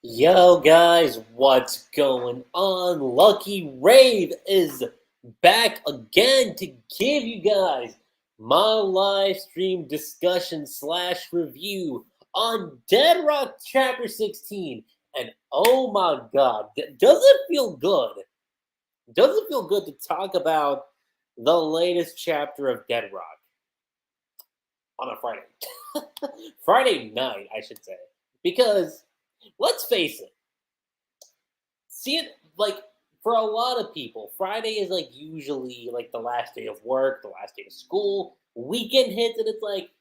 Yo guys, what's going on? LuckyRave is back again to give you guys my live stream discussion slash review on Dead Rock Chapter 16. And oh my god, does it feel good? Does it feel good to talk about the latest chapter of Dead Rock on a Friday? Friday night, I should say. Because let's face it, see it like for a lot of people, Friday is like usually like the last day of work, the last day of school. Weekend hits and it's like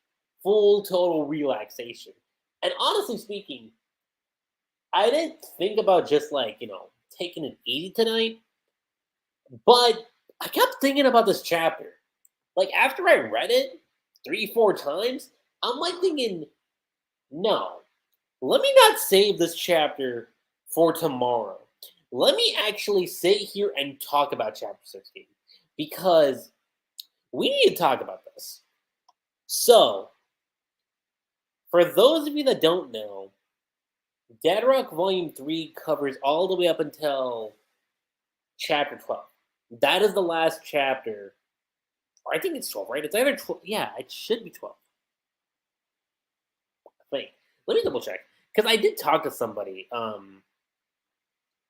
full total relaxation. And honestly speaking, I didn't think about just like, taking it easy tonight, but I kept thinking about this chapter. Like after I read it 3, 4 times, I'm like thinking, no, let me not save this chapter for tomorrow. Let me actually sit here and talk about chapter 16 because we need to talk about this. So, for those of you that don't know, Dead Rock Volume 3 covers all the way up until chapter 12. That is the last chapter. Or I think it's 12, right? It's either 12. Yeah, it should be 12. I think. Let me double check. Because I did talk to somebody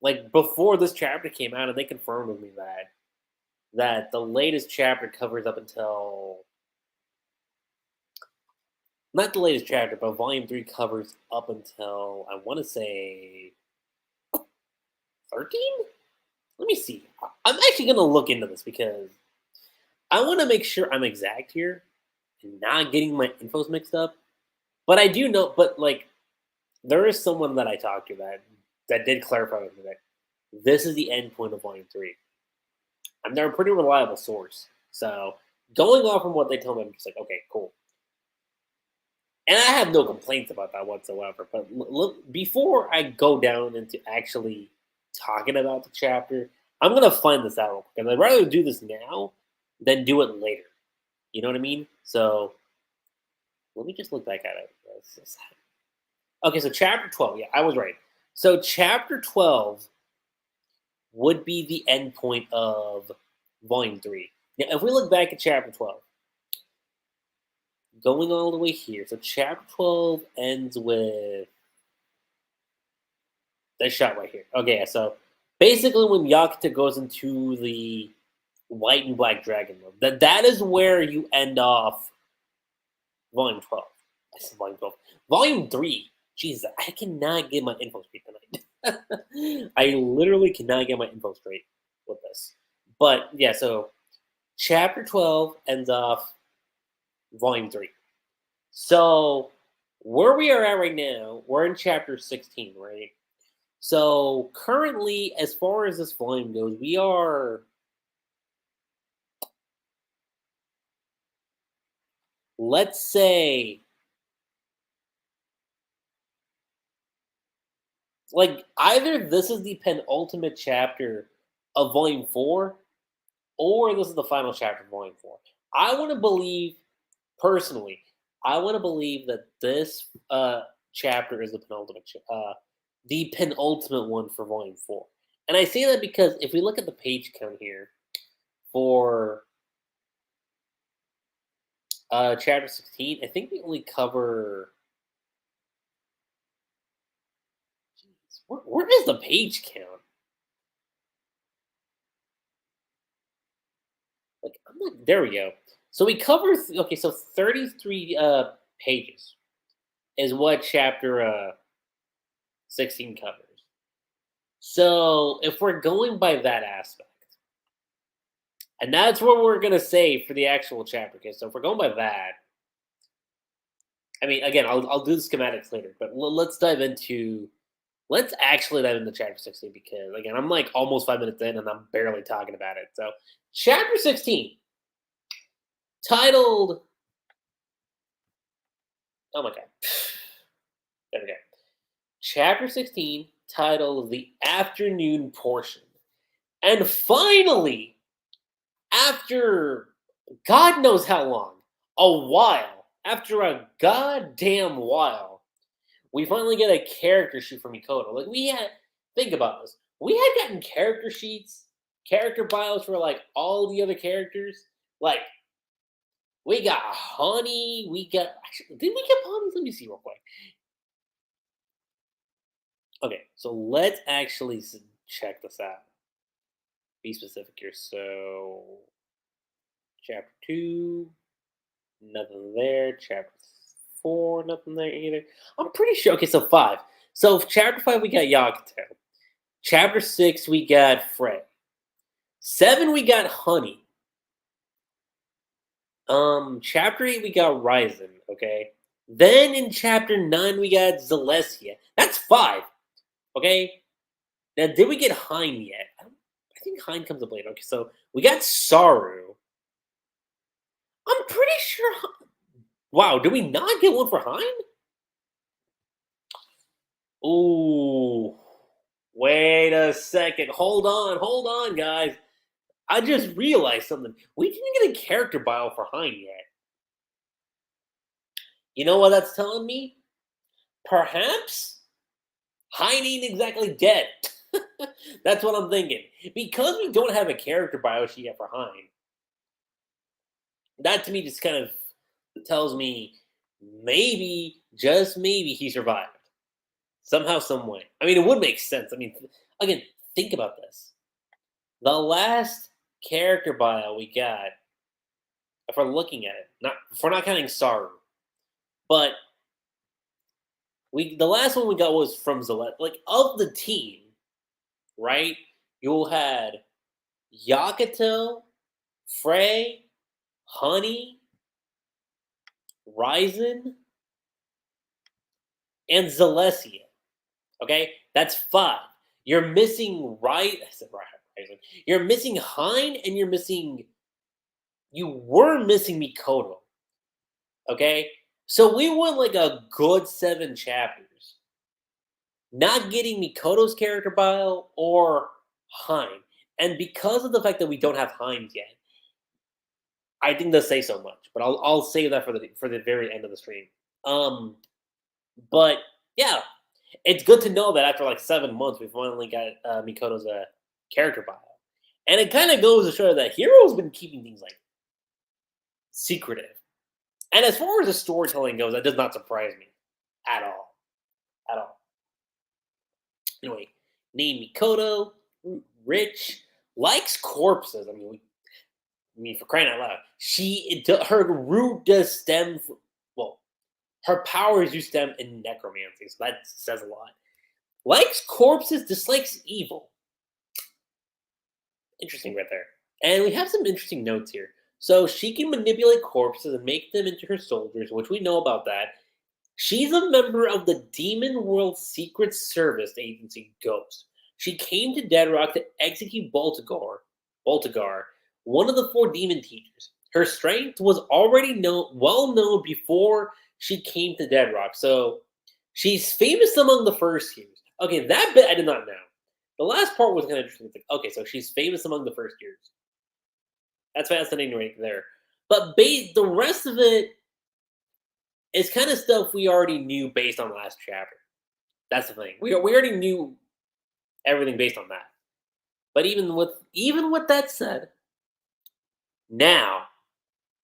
like before this chapter came out, and they confirmed with me that the latest chapter covers up until not the latest chapter, but Volume 3 covers up until I want to say 13. Let me see. I'm actually gonna look into this because I want to make sure I'm exact here and not getting my infos mixed up. But I do know, but like there is someone that I talked to that did clarify with me that this is the end point of Volume 3. And they're a pretty reliable source. So going off from what they told me, I'm just like, okay, cool. And I have no complaints about that whatsoever. But before I go down into actually talking about the chapter, I'm gonna find this out real quick. And I'd rather do this now than do it later. You know what I mean? So let me just look back at it. Okay, so chapter 12. Yeah, I was right. So chapter 12 would be the end point of Volume 3. Now, if we look back at chapter 12, going all the way here, so chapter 12 ends with this shot right here. Okay, so basically when Yakuta goes into the white and black dragon mode, that is where you end off Volume 12. I said Volume 12. Volume 3, Jesus, I cannot get my info straight tonight. I literally cannot get my info straight with this. But yeah, so chapter 12 ends off Volume 3. So where we are at right now, we're in chapter 16, right? So currently, as far as this volume goes, we are let's say like either this is the penultimate chapter of volume 4 or this is the final chapter of volume 4. I want to believe personally, I want to believe that this chapter is the penultimate one for volume 4. And I say that because if we look at the page count here for chapter 16, I think we only cover. Jeez, where is the page count? Like, I'm not. There we go. So we cover. Okay, so 33 pages is what chapter 16 covers. So if we're going by that aspect, and that's what we're gonna say for the actual chapter. Okay, so if we're going by that, I mean, again, I'll do the schematics later, but let's dive into. Let's actually dive into chapter 16 because again, I'm like almost 5 minutes in and I'm barely talking about it. So, chapter 16, titled. Oh my god. There we go. Chapter 16, titled The Afternoon Portion. And finally, after God knows how long, a while, after a goddamn while, we finally get a character sheet from Mikoto. Like we had, think about this. We had gotten character sheets, character bios for like all the other characters. Like we got Honey. We got. Actually, did we get Honey? Let me see real quick. Okay, so let's actually check this out. Be specific here. So, chapter 2, nothing there. Chapter 4, nothing there either. I'm pretty sure. Okay, so 5. So, chapter 5, we got Yakuto. Chapter 6, we got Frey. 7, we got Honey. Chapter 8, we got Ryzen. Okay. Then in chapter 9, we got Zalesia. That's 5. Okay. Now, did we get Hein yet? I think Hein comes up later. Okay, so we got Saru. I'm pretty sure. Wow, did we not get one for Hein? Ooh, wait a second. Hold on, guys. I just realized something. We didn't get a character bio for Hein yet. You know what that's telling me? Perhaps Hein ain't exactly dead. That's what I'm thinking. Because we don't have a character bio sheet yet for Hein, that to me just kind of tells me maybe, just maybe, he survived somehow, some way. I mean, it would make sense. I mean, again, think about this. The last character bio we got, if we're looking at it, not if we're not counting Saru, but the last one we got was from Zalet. Like of the team, right? You had Yakuto, Frey, Honey, Ryzen, and Zalesia. Okay, that's 5. You're missing right. I said Ryzen. You're missing Hein, and you're missing. You were missing Mikoto. Okay, so we went like a good 7 chapters, not getting Mikoto's character bio or Hein, and because of the fact that we don't have Hein yet, I think they'll say so much. But I'll save that for the very end of the stream. But yeah, it's good to know that after like 7 months, we finally got Mikoto's character bio, and it kind of goes to show that Hero's been keeping things like secretive. And as far as the storytelling goes, that does not surprise me at all, at all. Anyway, name Mikoto, rich, likes corpses. I mean, for crying out loud, her root does stem from, well, her powers do stem in necromancy, so that says a lot. Likes corpses, dislikes evil. Interesting right there. And we have some interesting notes here. So she can manipulate corpses and make them into her soldiers, which we know about that. She's a member of the Demon World Secret Service agency, Ghost. She came to Dead Rock to execute Boltogar, one of the 4 demon teachers. Her strength was already well known before she came to Dead Rock, so she's famous among the first years. Okay, that bit I did not know. The last part was kind of interesting. Okay, so she's famous among the first years. That's fascinating right there. But the rest of it is kind of stuff we already knew based on last chapter. That's the thing. We already knew everything based on that. But even with that said, now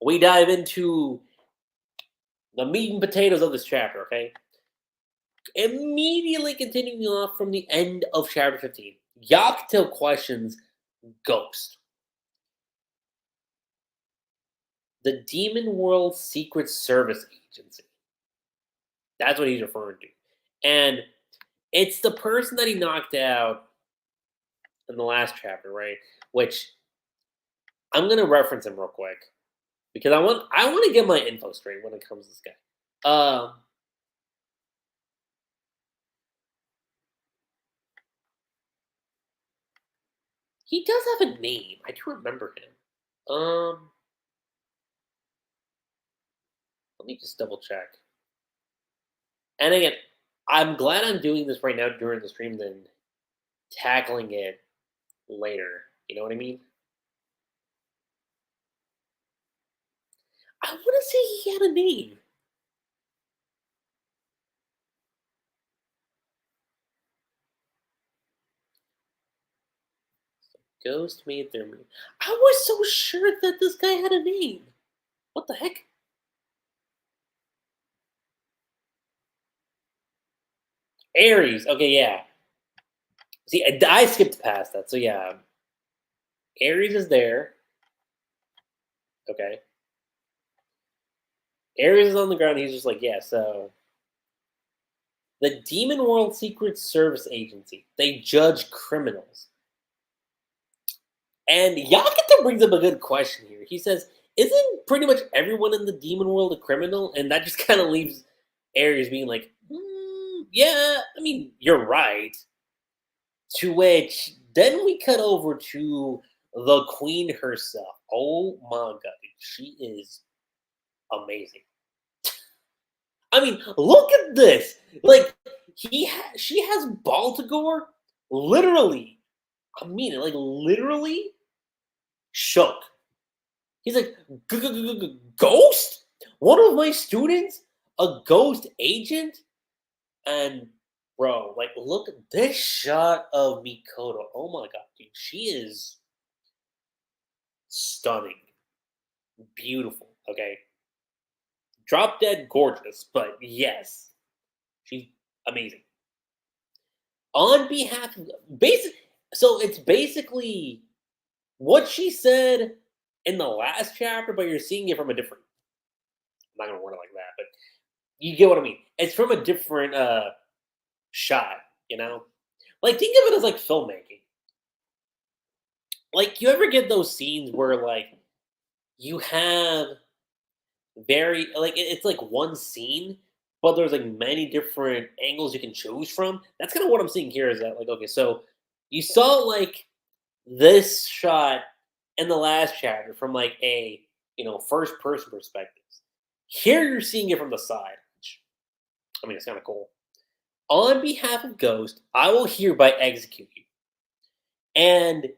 we dive into the meat and potatoes of this chapter, okay? Immediately continuing off from the end of chapter 15, Yakuto questions Ghost. The Demon World Secret Service Agency. That's what he's referring to. And it's the person that he knocked out in the last chapter, right? Which I'm going to reference him real quick because I want to get my info straight when it comes to this guy. He does have a name. I do remember him. Let me just double check. And again, I'm glad I'm doing this right now during the stream than tackling it later. You know what I mean? I want to say he had a name. Ghost made their move. I was so sure that this guy had a name. What the heck? Ares. Okay, yeah. See, I skipped past that. So yeah, Ares is there. Okay. Ares is on the ground. He's just like, yeah. So the Demon World Secret Service Agency. They judge criminals. And Yakata brings up a good question here. He says, "Isn't pretty much everyone in the demon world a criminal?" And that just kind of leaves Ares being like, "Yeah, I mean, you're right." To which then we cut over to the queen herself. Oh my god, she is amazing. I mean, look at this. Like she has Baltogar literally. I mean, like literally shook. He's like, Ghost? One of my students? A ghost agent? And, bro, like, look at this shot of Mikoto. Oh my god, dude. She is stunning. Beautiful, okay? Drop dead gorgeous, but yes, she's amazing. On behalf of, so it's basically what she said in the last chapter, but you're seeing it from a different, I'm not gonna word it like that, but you get what I mean. It's from a different shot, you know? Like think of it as like filmmaking. Like you ever get those scenes where like you have very like it's like one scene, but there's like many different angles you can choose from. That's kind of what I'm seeing here is that like okay, so you saw like this shot in the last chapter from like a first person perspective. Here you're seeing it from the side. Which, I mean, it's kind of cool. On behalf of Ghost, I will hereby execute you. And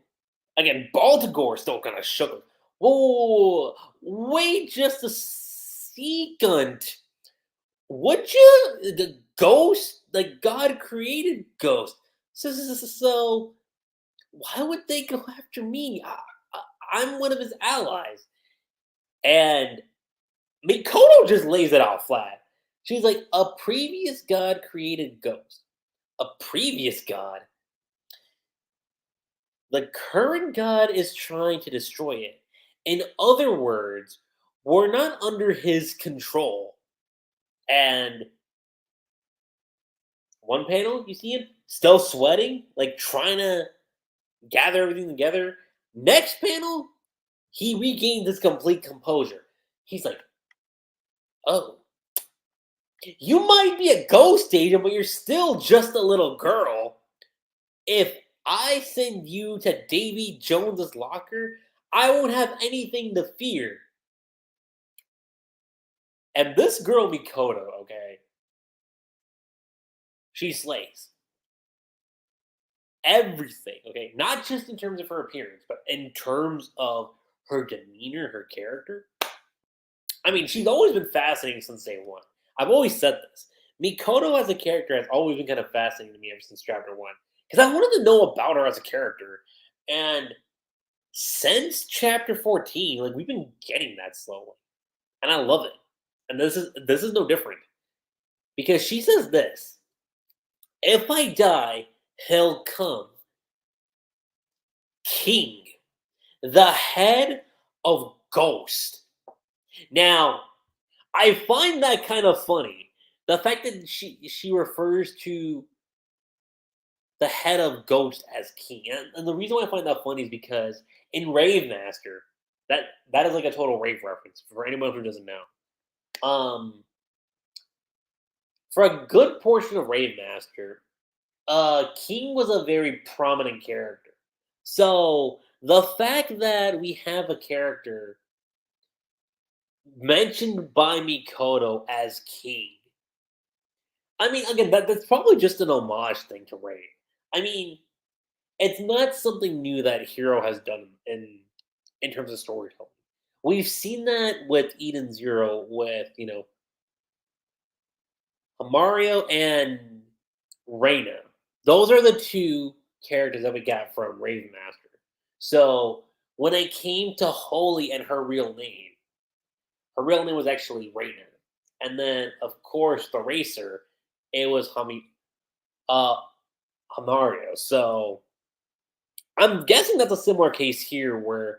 again, Baltimore still kind of shook him. Whoa, wait just a second. Would you? The Ghost, like God created Ghost. So why would they go after me? I'm one of his allies. And Mikoto just lays it out flat. She's like, a previous god created Ghost. A previous god? The current god is trying to destroy it. In other words, we're not under his control. And one panel, you see him still sweating, like trying to gather everything together. Next panel, he regains his complete composure. He's like, oh, you might be a ghost agent, but you're still just a little girl. If I send you to Davy Jones's locker, I won't have anything to fear. And this girl Mikoto, okay, she slays everything, okay? Not just in terms of her appearance, but in terms of her demeanor, her character. I mean, she's always been fascinating since day one. I've always said this. Mikoto as a character has always been kind of fascinating to me ever since chapter one. Because I wanted to know about her as a character. And since chapter 14, like we've been getting that slowly. And I love it. And this is no different. Because she says this. If I die, he'll come. King. The head of Ghost. Now, I find that kind of funny. The fact that she refers to the head of Ghost as king. And the reason why I find that funny is because in Rave Master, that is like a total rave reference for anyone who doesn't know. For a good portion of Rave Master, King was a very prominent character. So the fact that we have a character mentioned by Mikoto as king. I mean, again, that's probably just an homage thing to Rave. I mean, it's not something new that Hero has done in terms of storytelling. We've seen that with Eden Zero, with Mario and Reina. Those are the two characters that we got from Raven Master. So when it came to Holy and her real name was actually Raina. And then, of course, the racer, it was uh, Hamario. So I'm guessing that's a similar case here where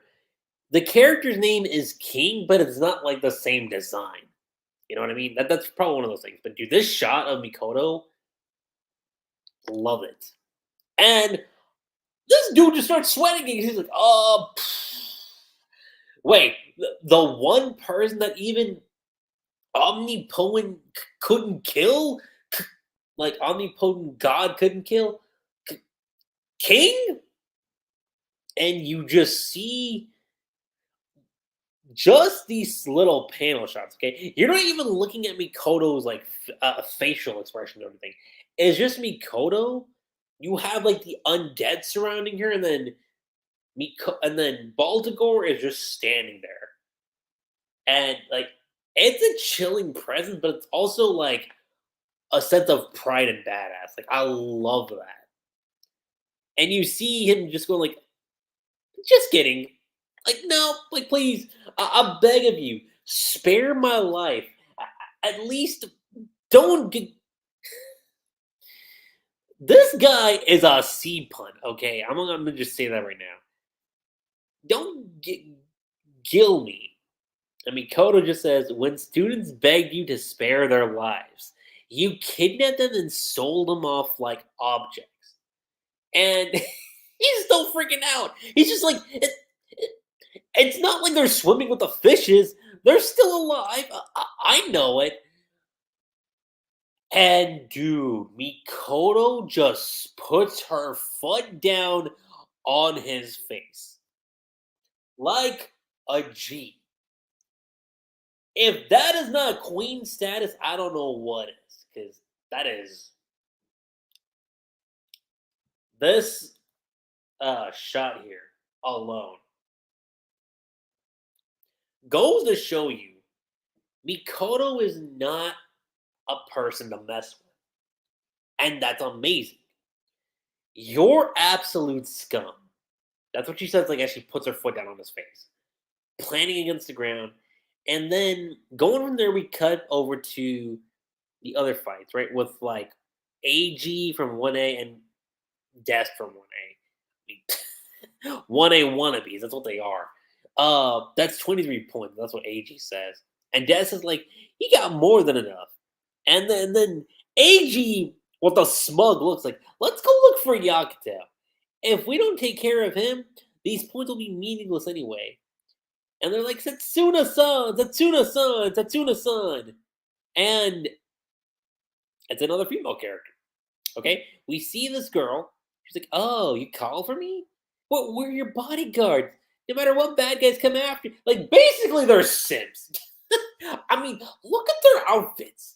the character's name is King, but it's not like the same design. You know what I mean? That's probably one of those things. But dude, this shot of Mikoto, love it. And this dude just starts sweating. And he's like, "Oh, wait, the one person that even omnipotent couldn't kill, like omnipotent God couldn't kill, King." And you just see just these little panel shots. Okay, you're not even looking at Mikoto's like facial expression or anything. It's just Mikoto. You have like the undead surrounding her, and then and then Boltogar is just standing there, and like it's a chilling presence, but it's also like a sense of pride and badass. Like I love that, and you see him just going like, "Just kidding." Like, no, like, please, I beg of you, spare my life. At least don't get. This guy is a C punt, okay? I'm gonna just say that right now. Don't kill me. And Mikoto just says, when students begged you to spare their lives, you kidnapped them and sold them off like objects. And he's still freaking out. He's just like, it's not like they're swimming with the fishes. They're still alive. I know it. And dude, Mikoto just puts her foot down on his face like a G. If that is not queen status, I don't know what is. Because that is this shot here alone goes to show you Mikoto is not a person to mess with. And that's amazing. You're absolute scum. That's what she says, like, as she puts her foot down on his face, planting against the ground. And then going from there, we cut over to the other fights, right? With like AG from 1A and Death from 1A. 1A wannabes, that's what they are. That's 23 points. That's what AG says. And Death is like, he got more than enough. And then AG, what the smug looks like, let's go look for Yakuto. If we don't take care of him, these points will be meaningless anyway. And they're like, Setsuna-san, Setsuna-san, Setsuna-san. And it's another female character. Okay? We see this girl. She's like, oh, you call for me? Well, we're your bodyguards. No matter what bad guys come after. Like, basically, they're simps. I mean, look at their outfits.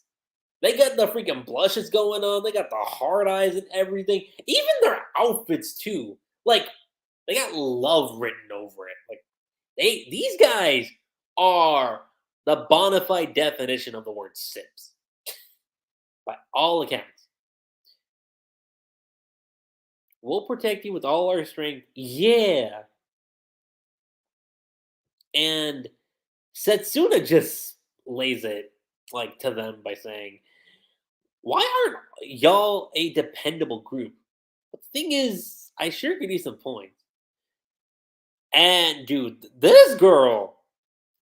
They got the freaking blushes going on. They got the hard eyes and everything. Even their outfits, too. Like, they got love written over it. Like, these guys are the bona fide definition of the word simps. By all accounts. We'll protect you with all our strength. Yeah. And Setsuna just lays it like to them by saying, why aren't y'all a dependable group? But the thing is, I sure could use some points. And dude, this girl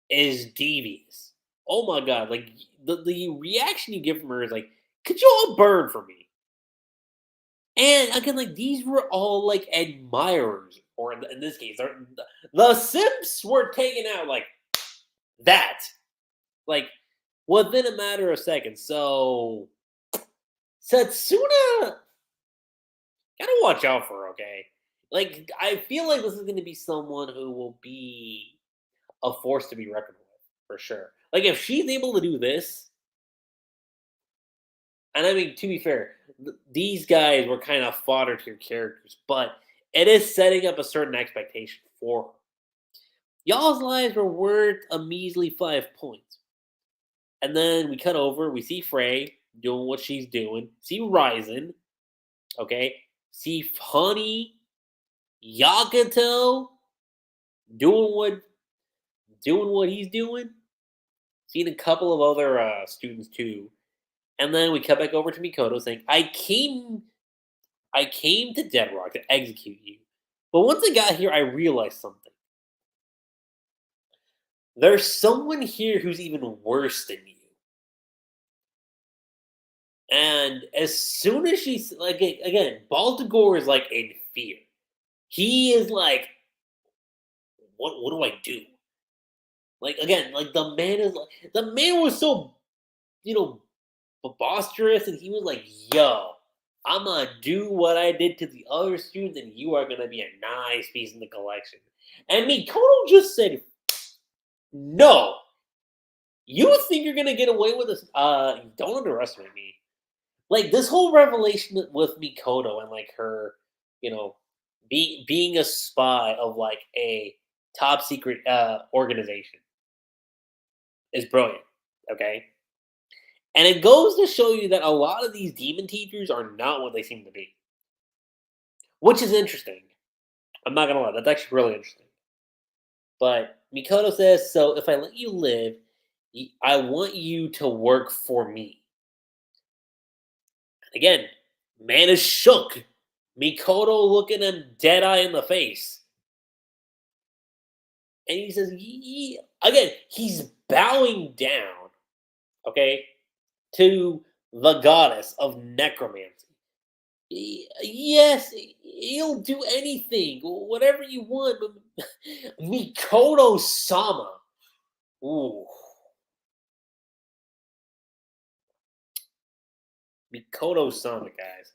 is devious. Oh my god, like the reaction you get from her is like, could you all burn for me? And again, like these were all like admirers, or in this case, the simps were taken out like that, like within a matter of seconds. So Setsuna, gotta watch out for her, okay? Like I feel like this is going to be someone who will be a force to be reckoned with for sure. Like if she's able to do this, and I mean to be fair, these guys were kind of fodder to your characters, but it is setting up a certain expectation for her. Y'all's lives were worth a measly 5 points. And then we cut over, we see Frey doing what she's doing, see Ryzen, okay, see Honey, Yakuto, doing what he's doing. Seen a couple of other students too, and then we cut back over to Mikoto saying, I came to Dead Rock to execute you, but once I got here, I realized something. There's someone here who's even worse than you." And as soon as she's like, again, Baltimore is like in fear. He is like, what do I do? Like again, like the man was so, you know, preposterous, and he was like, "Yo, I'm gonna do what I did to the other students, and you are gonna be a nice piece in the collection." And Mikoto just said, "No, you think you're gonna get away with this? Don't underestimate me." Like this whole revelation with Mikoto and like her, you know, being a spy of like a top secret organization is brilliant. Okay, and it goes to show you that a lot of these demon teachers are not what they seem to be, which is interesting. I'm not gonna lie, that's actually really interesting. But Mikoto says, "So if I let you live, I want you to work for me." Again, man is shook. Mikoto looking him dead eye in the face. And he says, again, he's bowing down, okay, to the goddess of necromancy. Yes, he'll do anything, whatever you want. Mikoto Sama. Ooh, Mikoto Sama, guys.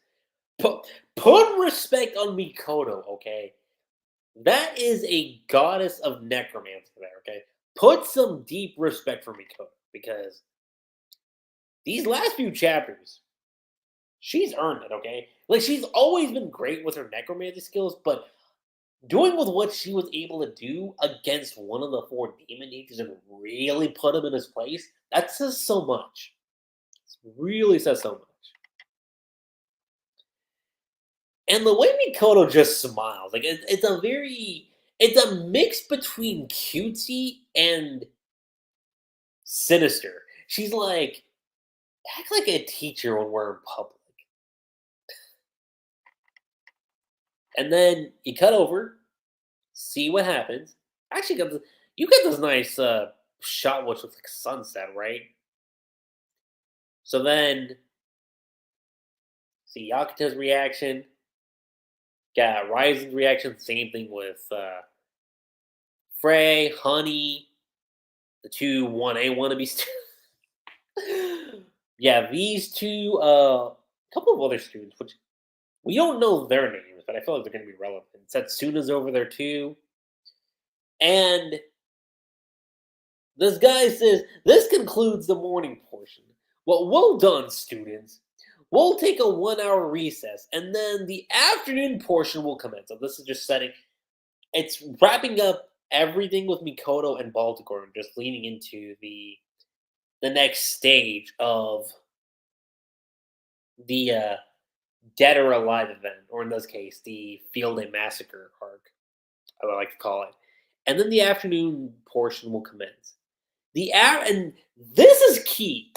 Put respect on Mikoto, okay? That is a goddess of necromancy there, okay? Put some deep respect for Mikoto because these last few chapters, she's earned it, okay? Like she's always been great with her necromancy skills, but doing with what she was able to do against one of the four demon teachers and really put him in his place, that says so much. It really says so much. And the way Mikoto just smiles, like it's a mix between cutesy and sinister. She's like, act like a teacher when we're in public. And then you cut over, see what happens. Actually, you get this nice shot which looks like sunset, right? So then, see Yakuto's reaction, got Ryzen's reaction, same thing with Frey, Honey, the two 1A wannabes. Yeah, these two, a couple of other students, which we don't know their names, but I feel like they're going to be relevant. Setsuna's over there too. And this guy says, "This concludes the morning portion. Well done, students. We'll take a 1 hour recess, and then the afternoon portion will commence." So this is just setting, it's wrapping up everything with Mikoto and Boltogar, and just leading into the next stage of the Dead or Alive event, or in this case, the Field Day Massacre arc, I would like to call it. And then the afternoon portion will commence. And this is key.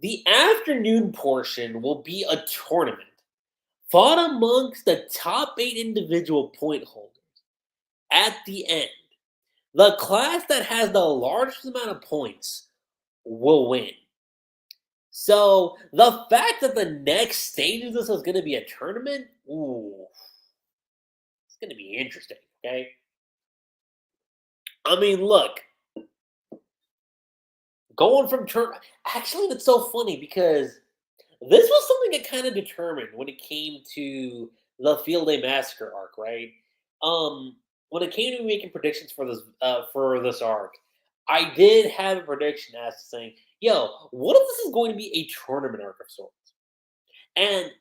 The afternoon portion will be a tournament fought amongst the top 8 individual point holders. At the end, the class that has the largest amount of points will win. So the fact that the next stage of this is going to be a tournament, ooh, it's going to be interesting. Okay, I mean, look, going from actually, that's so funny because this was something that kind of determined when it came to the Field Day Massacre arc, right? When it came to making predictions for this arc, I did have a prediction as to saying, "Yo, what if this is going to be a tournament arc of sorts?" And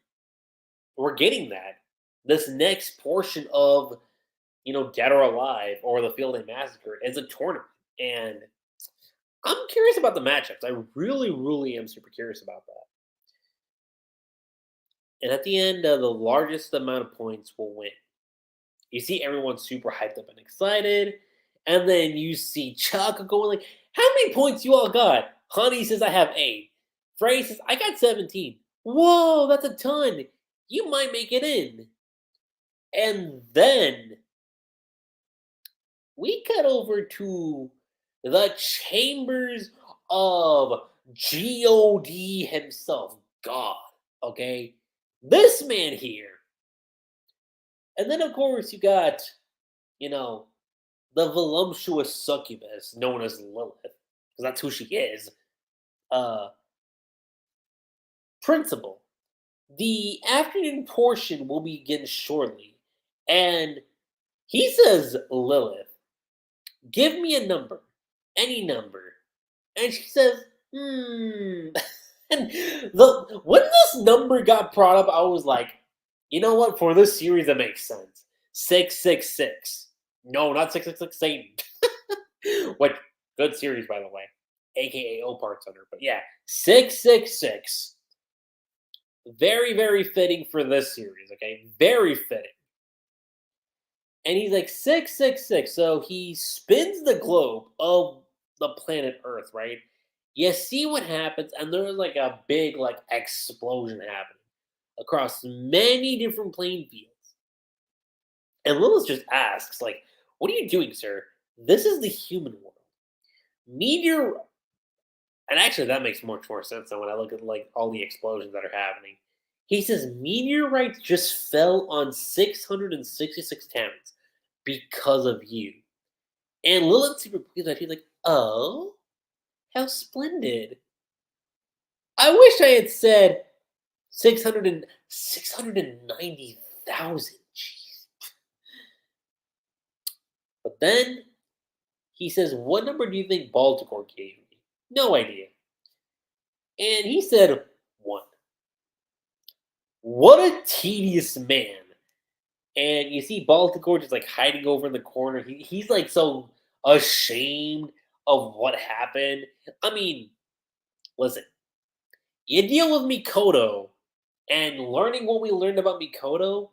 we're getting that. This next portion of Dead or Alive or the Field Day Massacre is a tournament, and I'm curious about the matchups. I really, really am super curious about that. And at the end, the largest amount of points will win. You see everyone super hyped up and excited. And then you see Chuck going like, how many points you all got? Honey says I have 8. Frey says, I got 17. Whoa, that's a ton. You might make it in. And then we cut over to the chambers of God himself, God. Okay? This man here. And then, of course, you got, you know, the voluptuous succubus known as Lilith, because that's who she is. Uh, Principal. The afternoon portion will begin shortly, and he says, Lilith, give me a number, any number. And she says, And when this number got brought up, I was like, you know what? For this series, that makes sense. 666. No, not 666 Satan. What good series, by the way. AKA O Parts Hunter. But yeah, 666. Very, very fitting for this series, okay? Very fitting. And he's like, 666. So he spins the globe of the planet Earth, right? You see what happens, and there's like a big like explosion happening across many different playing fields. And Lilith just asks, like, what are you doing, sir? This is the human world. Meteor, and actually that makes much more sense than when I look at like all the explosions that are happening. He says meteorites just fell on 666 towns because of you. And Lilith's super pleased that she's like, oh, how splendid. I wish I had said 690,000. Jeez. But then he says, what number do you think Boltogar gave me? No idea. And he said, 1. What a tedious man. And you see Boltogar just like hiding over in the corner. He's like so ashamed of what happened. I mean, listen, you deal with Mikoto, and learning what we learned about Mikoto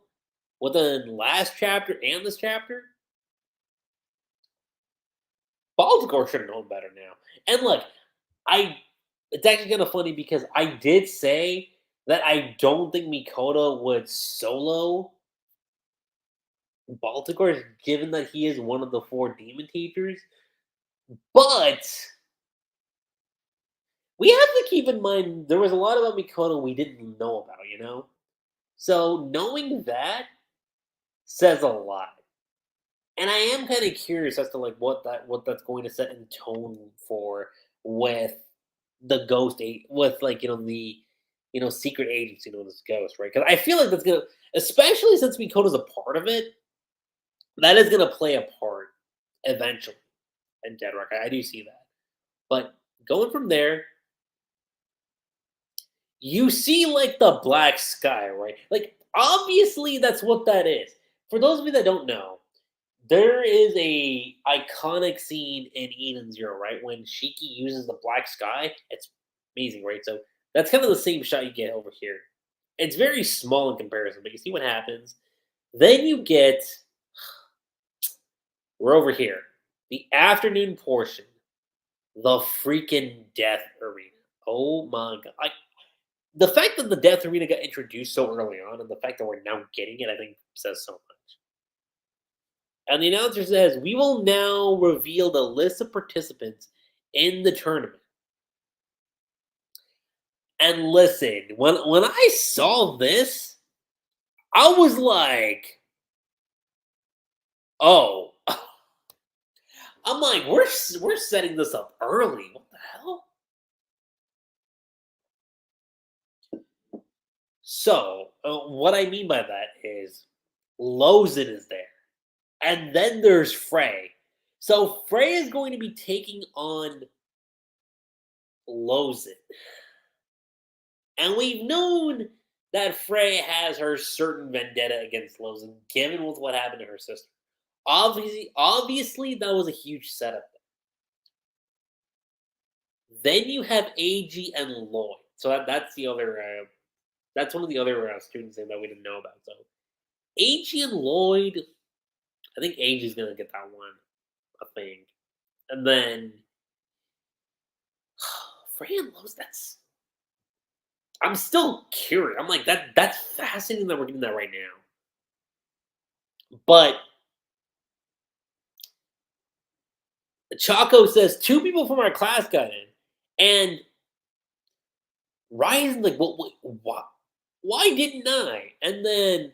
within last chapter and this chapter, Boltogar should have known better now. And look, it's actually kind of funny because I did say that I don't think Mikoto would solo Boltogar, given that he is one of the 4 demon teachers. But we have to keep in mind there was a lot about Mikoto we didn't know about, you know? So knowing that says a lot. And I am kind of curious as to like what that's going to set in tone for with the with like the secret agency known as Ghost, right? Because I feel like that's gonna, especially since Mikoto's a part of it, that is gonna play a part eventually in Dead Rock. I do see that, but going from there, you see like the black sky, right? Like obviously that's what that is. For those of you that don't know, there is a iconic scene in Eden Zero, right? When Shiki uses the black sky. It's amazing, right? So that's kind of the same shot you get over here. It's very small in comparison, but you see what happens. Then you get, we're over here, the afternoon portion, the freaking Death Arena. Oh my god. The fact that the Death Arena got introduced so early on, and the fact that we're now getting it, I think says so much. And the announcer says, we will now reveal the list of participants in the tournament. And listen, when I saw this, I was like, oh. I'm like, we're setting this up early. What the hell? So, what I mean by that is Lozen is there. And then there's Frey. So Frey is going to be taking on Lozen. And we've known that Frey has her certain vendetta against Lozen, given with what happened to her sister. Obviously, that was a huge setup. Then you have AG and Lloyd. So that's the other. That's one of the other students that we didn't know about. So AG and Lloyd I think Age gonna get that one. I think, and then Fran Lowe's. I'm still curious. I'm like that. That's fascinating that we're getting that right now. But Chaco says 2 people from our class got in, and Ryan's like, "What? Why didn't I?" And then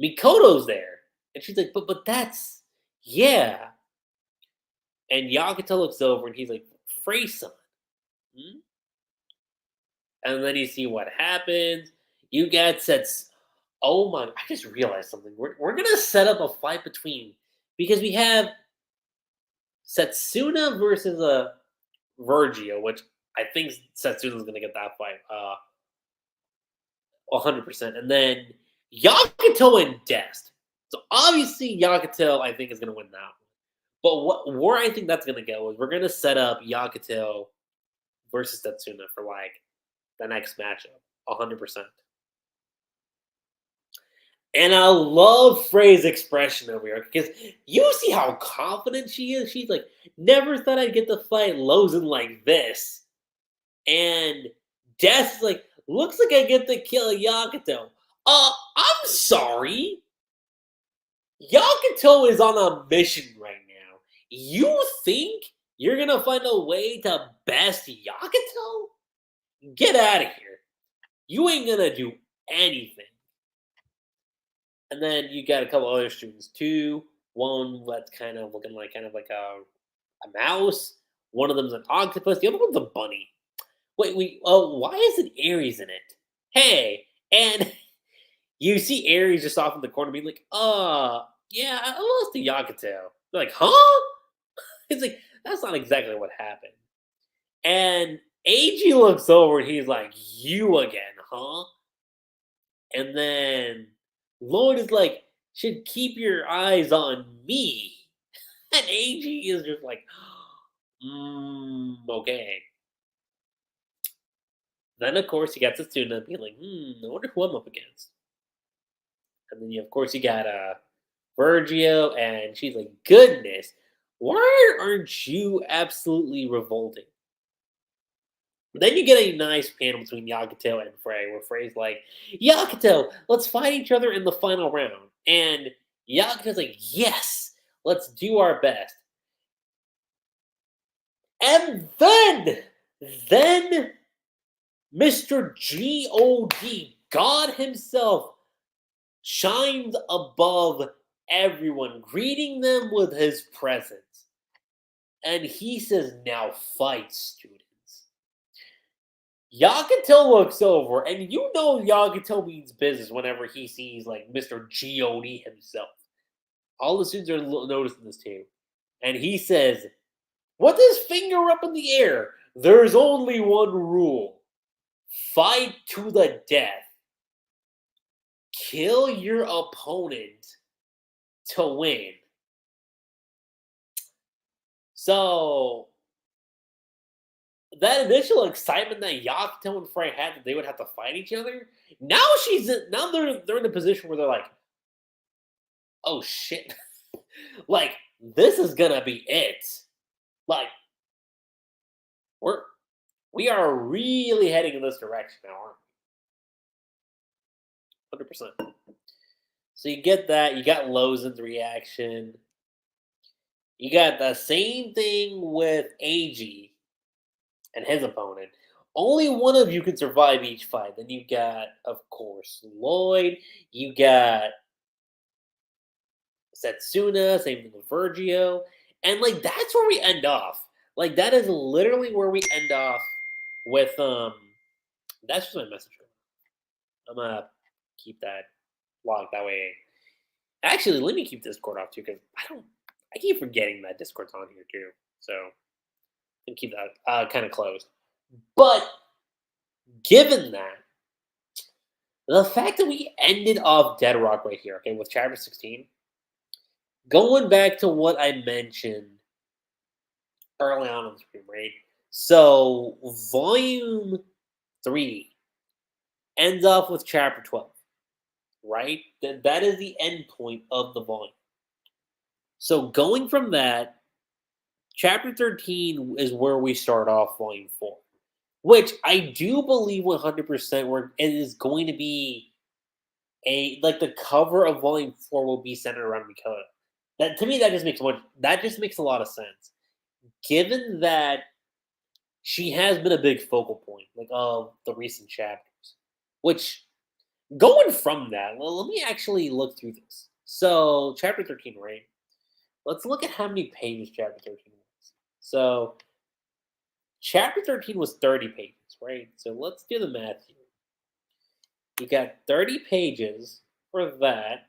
Mikoto's there, and she's like, "But that's yeah." And Yagato looks over, and he's like, "Frey-san." Hmm? And then you see what happens. You get sets. Oh my! I just realized something. We're gonna set up a fight between because we have Setsuna versus a Virgil, which I think Setsuna's gonna get that fight. 100%. And then Yagato and Dest. So obviously Yagato, I think, is gonna win that one. But where I think that's gonna go is we're gonna set up Yagato versus Setsuna for like the next matchup. 100%. And I love Frey's expression over here because you see how confident she is. She's like, never thought I'd get to fight Lozen like this. And Death's like, looks like I get to kill Yagato. I'm sorry. Yagato is on a mission right now. You think you're gonna find a way to best Yagato? Get out of here. You ain't gonna do anything. And then you got a couple other students too. One that's kind of looking like a mouse. One of them's an octopus. The other one's a bunny. Wait. Oh, why isn't Aries in it? Hey, and you see Aries just off in the corner being like, yeah, I lost to Yagato. They're like, huh? It's like, that's not exactly what happened. And Eiji looks over and he's like, you again, huh? And then Lloyd is like, should keep your eyes on me. And Eiji is just like, okay. Then, of course, you got Setsuna being like, I wonder who I'm up against. And then, of course, you got Virgil, and she's like, goodness, why aren't you absolutely revolting? Then you get a nice panel between Yagato and Frey, where Frey's like, Yagato, let's fight each other in the final round. And Yagato's like, yes, let's do our best. And then Mr. G.O.D., God himself, shines above everyone, greeting them with his presence. And he says, now fight, students. Yagato looks over, and you know Yagato means business whenever he sees like Mr. G.O.D. himself. All the students are noticing this too. And he says, with his finger up in the air, there's only one rule. Fight to the death. Kill your opponent to win. So that initial excitement that Yagato and Frey had that they would have to fight each other, now they're in a position where they're like, oh shit. Like, this is gonna be it. Like, we are really heading in this direction now, aren't we? 100%. So you get that. You got Lozen's reaction. You got the same thing with AG and his opponent. Only one of you can survive each fight. Then you got, of course, Lloyd. You got Setsuna. Same thing with Virgil. And like that's where we end off. Like that is literally where we end off with That's just my message. I'm gonna keep that logged that way. Actually, let me keep Discord off too because I keep forgetting that Discord's on here too. So and keep that kind of closed. But given that, the fact that we ended off Dead Rock right here, okay, with chapter 16, going back to what I mentioned early on in the stream, right? So volume 3 ends off with chapter 12, right? That is the end point of the volume. So going from that, chapter 13 is where we start off volume 4, which I do believe 100% where it is going to be the cover of volume 4 will be centered around Mikoto. That to me that just makes a lot of sense. Given that she has been a big focal point of the recent chapters. Which going from that, well, let me actually look through this. So chapter 13, right? Let's look at how many pages chapter 13 was. So chapter 13 was 30 pages, right? So let's do the math here. You got 30 pages for that.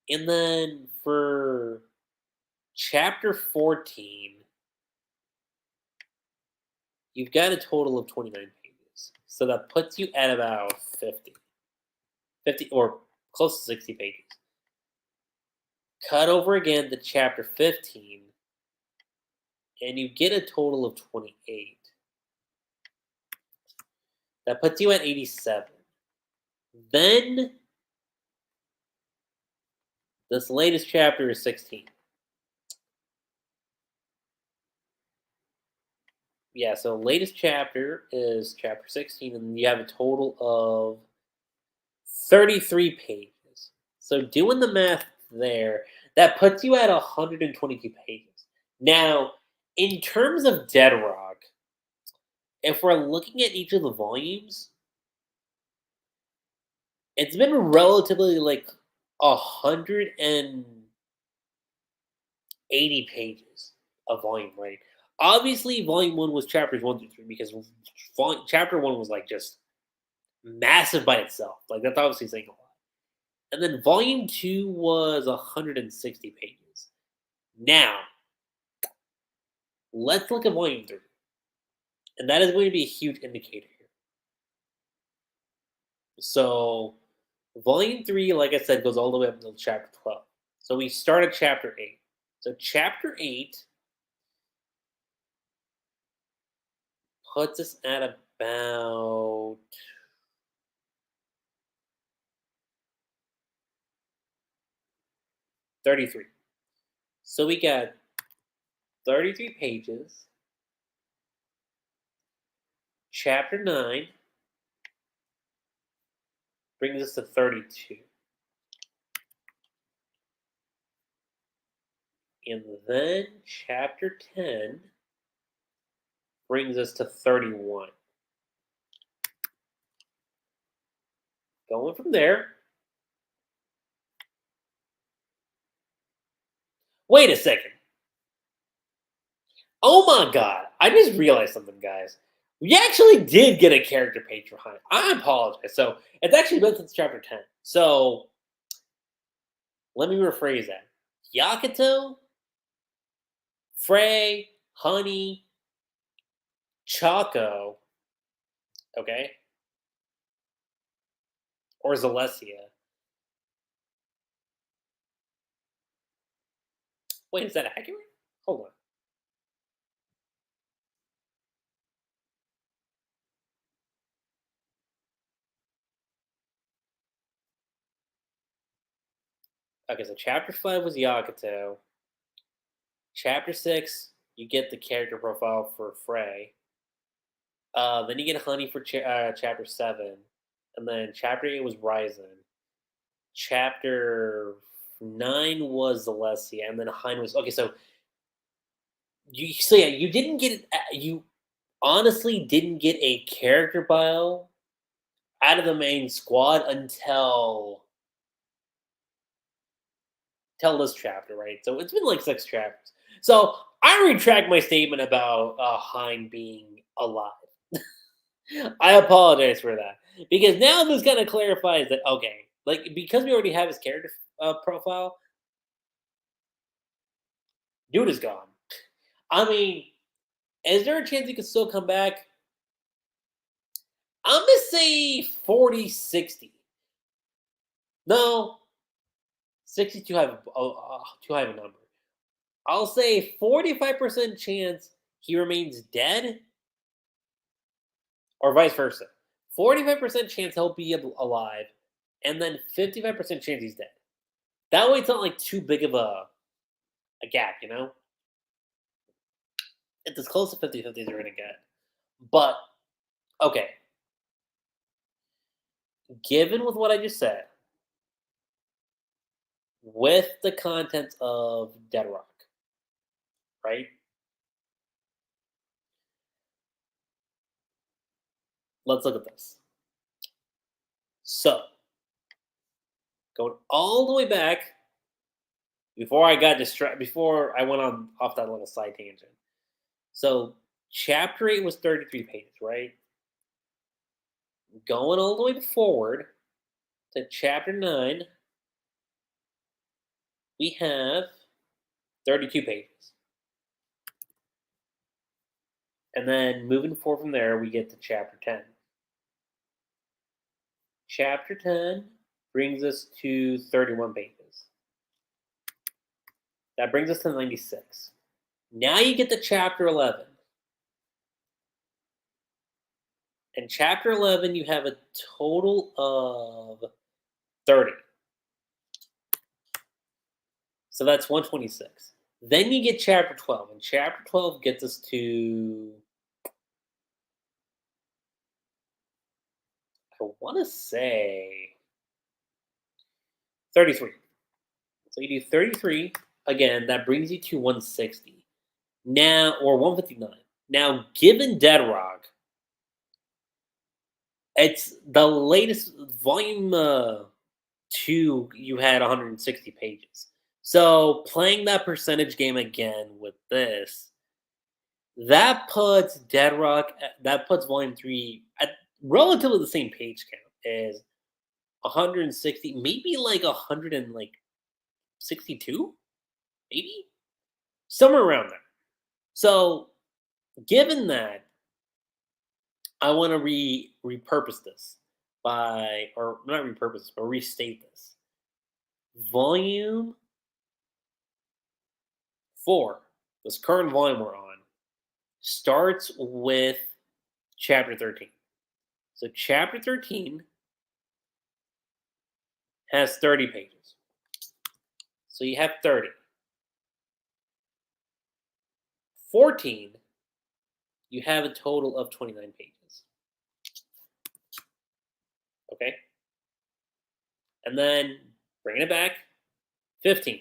And then for chapter 14, you've got a total of 29 pages. So that puts you at about 50 or close to 60 pages. Cut over again to chapter 15, and you get a total of 28. That puts you at 87. Then this latest chapter is 16. Yeah, so latest chapter is chapter 16, and you have a total of 33 pages. So doing the math there, that puts you at 122 pages. Now, in terms of Dead Rock, if we're looking at each of the volumes, it's been relatively 180 pages of volume, right? Obviously, volume 1 was chapters 1 through 3 because chapter 1 was just massive by itself. That's obviously saying a lot. And then volume 2 was 160 pages. Now, let's look at volume 3. And that is going to be a huge indicator here. So, volume 3, like I said, goes all the way up until chapter 12. So, we start at chapter 8. So, chapter 8 puts us at about 33. So, we got 33 pages. Chapter 9 brings us to 32. And then chapter 10 brings us to 31. Going from there. Wait a second. Oh my god. I just realized something, guys. We actually did get a character page for Hein. I apologize. So it's actually been since chapter 10. So let me rephrase that. Yakuto, Frey, Honey, Choco, okay, or Zalesia. Wait, is that accurate? Hold on. Okay, so chapter 5 was Yakuto. Chapter 6, you get the character profile for Frey. Then you get Honey for chapter 7. And then chapter 8 was Ryzen. Chapter 9 was Zalesia. And then Hein was. Okay, so you didn't get. You honestly didn't get a character bio out of the main squad until this chapter, right? So it's been 6 chapters. So I retract my statement about Hein being alive. I apologize for that because now this kind of clarifies that because we already have his character profile, dude is gone. I mean, is there a chance he could still come back? I'm gonna say 40-60. No, 60 too high of a number. I'll say 45% chance he remains dead, or vice versa. 45% chance he'll be alive, and then 55% chance he's dead. That way it's not like too big of a gap, you know? It's as close to 50-50 as you're gonna get. But okay, given with what I just said, with the contents of Dead Rock, right? Let's look at this. So, going all the way back before I got distracted, before I went on off that little side tangent. So, chapter 8 was 33 pages, right? Going all the way forward to chapter 9, we have 32 pages. And then moving forward from there, we get to chapter 10. Chapter 10 brings us to 31 pages. That brings us to 96. Now you get to chapter 11. In chapter 11, you have a total of 30. So that's 126. Then you get chapter 12, and chapter 12 gets us to, I want to say, 33. So you do 33. Again, that brings you to 160. Now, or 159. Now, given Dead Rock, it's the latest volume 2, you had 160 pages. So playing that percentage game again with this, that puts Dead Rock, that puts volume 3 at relatively the same page count as 160, maybe like 162, maybe somewhere around there. So given that, I want to repurpose this by, or not repurpose this, but restate this. Volume 4, this current volume we're on, starts with chapter 13. So chapter 13 has 30 pages. So you have 30. 14, you have a total of 29 pages. Okay? And then bringing it back, 15.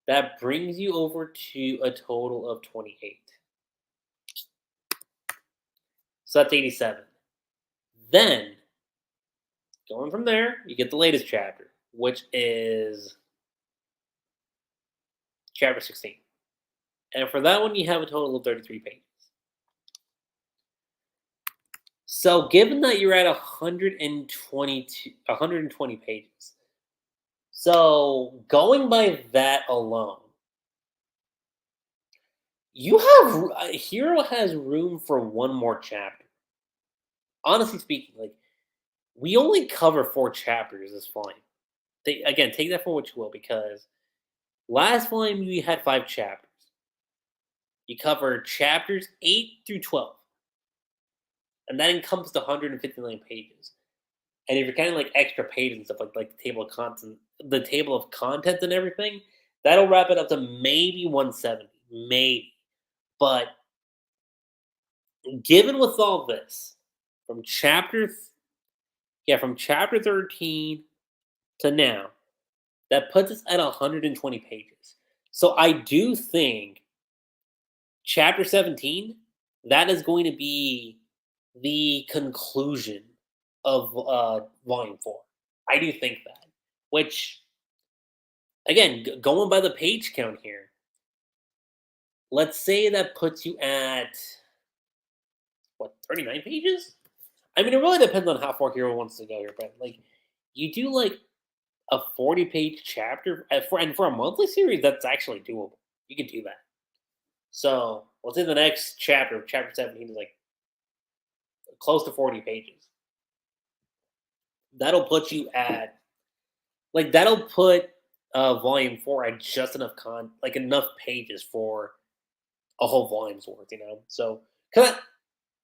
That brings you over to a total of 28. So that's 87. Then, going from there, you get the latest chapter, which is chapter 16. And for that one, you have a total of 33 pages. So given that you're at 120 pages, so going by that alone, you have Hero has room for one more chapter. Honestly speaking, like we only cover 4 chapters this volume. Again, take that for what you will, because last volume you had 5 chapters. You covered chapters 8 through 12, and that encompassed 159 pages. And if you're counting like extra pages and stuff like the table of contents and everything, that'll wrap it up to maybe 170, maybe. But given with all this, from from chapter 13 to now, that puts us at 120 pages. So I do think chapter 17, that is going to be the conclusion of volume 4. I do think that. Which, again, going by the page count here, let's say that puts you at, what, 39 pages? I mean, it really depends on how far Hero wants to go here, but like, you do like a 40-page chapter, and for a monthly series, that's actually doable. You can do that. So let's say the next chapter, chapter 17, is like close to 40 pages. That'll put you at, like, that'll put volume 4 at just enough pages for a whole volume's worth, you know? So,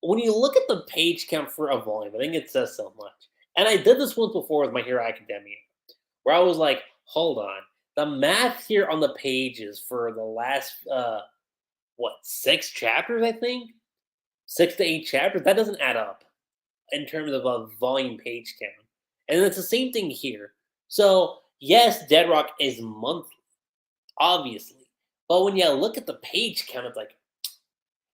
when you look at the page count for a volume, I think it says so much. And I did this once before with My Hero Academia, where I was like, hold on. The math here on the pages for the last, what, 6 chapters, I think? 6 to 8 chapters? That doesn't add up in terms of a volume page count. And it's the same thing here. So, yes, Dead Rock is monthly, obviously. But when you look at the page count, it's like,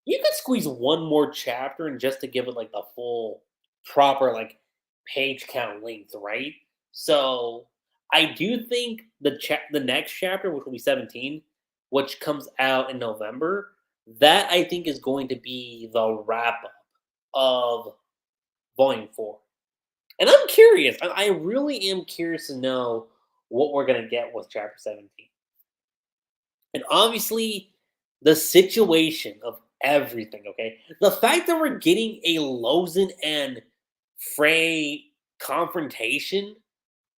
you could squeeze one more chapter and just to give it like the full proper like page count length, right? So I do think the next chapter, which will be 17, which comes out in November, that I think is going to be the wrap up of Volume 4. And I'm curious. I really am curious to know what we're gonna get with Chapter 17. And obviously, the situation of everything, okay? The fact that we're getting a Lozen and Frey confrontation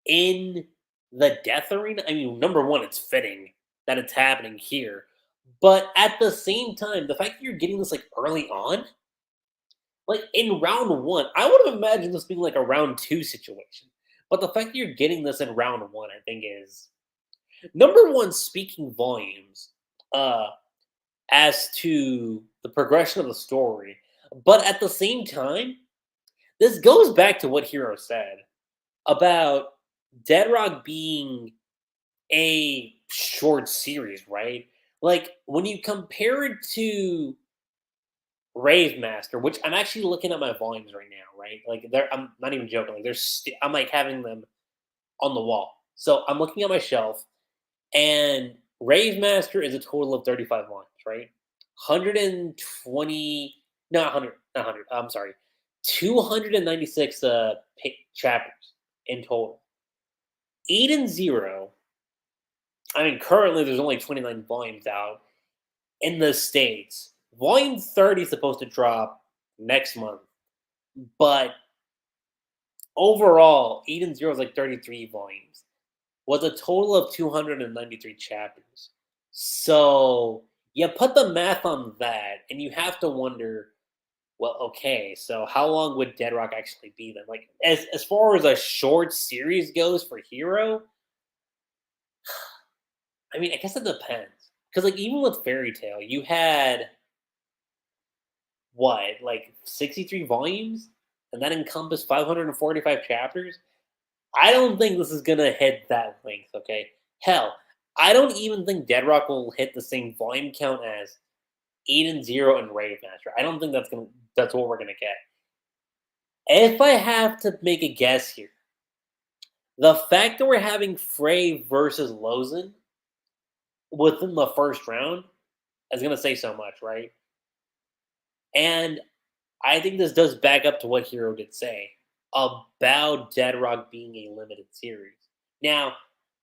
in the Death Arena, I mean, number one, it's fitting that it's happening here. But at the same time, the fact that you're getting this like early on, like in round one, I would have imagined this being like a round two situation. But the fact that you're getting this in round one, I think is number one, speaking volumes. As to the progression of the story. But at the same time, this goes back to what Hero said about Dead Rock being a short series, right? Like when you compare it to Rave Master, which I'm actually looking at my volumes right now, right? Like I'm not even joking. Like I'm like having them on the wall. So I'm looking at my shelf, and Rave Master is a total of 35 volumes, right? 120, not 100, not 100, I'm sorry, 296 chapters in total. Eden Zero, I mean, currently there's only 29 volumes out in the States. Volume 30 is supposed to drop next month, but overall, Eden Zero is like 33 volumes, with a total of 293 chapters. So you put the math on that, and you have to wonder, well, okay, so how long would Dead Rock actually be then? Like, as far as a short series goes for Hero, I mean, I guess it depends. Because, like, even with Fairy Tale, you had, what, like 63 volumes? And that encompassed 545 chapters? I don't think this is going to hit that length, okay? Hell, I don't even think Dead Rock will hit the same volume count as Eden Zero and Rave Master. I don't think that's what we're gonna get. If I have to make a guess here, the fact that we're having Frey versus Lozen within the first round is gonna say so much, right? And I think this does back up to what Hero did say about Dead Rock being a limited series. Now,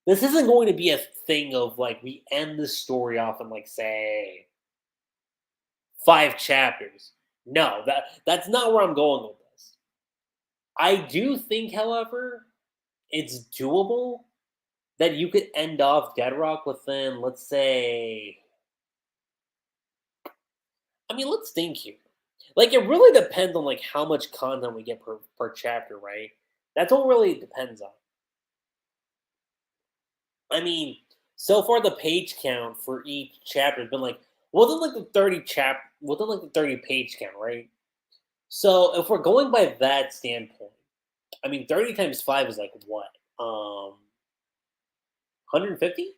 this isn't going to be a thing of like we end the story off in like say 5 chapters. No, that's not where I'm going with this. I do think, however, it's doable that you could end off Dead Rock within, let's say, I mean, let's think here. Like, it really depends on like how much content we get per chapter, right? That's what really depends on. I mean, so far the page count for each chapter has been like within like the 30 page count, right? So if we're going by that standpoint, I mean, 30 times 5 is like what? 150,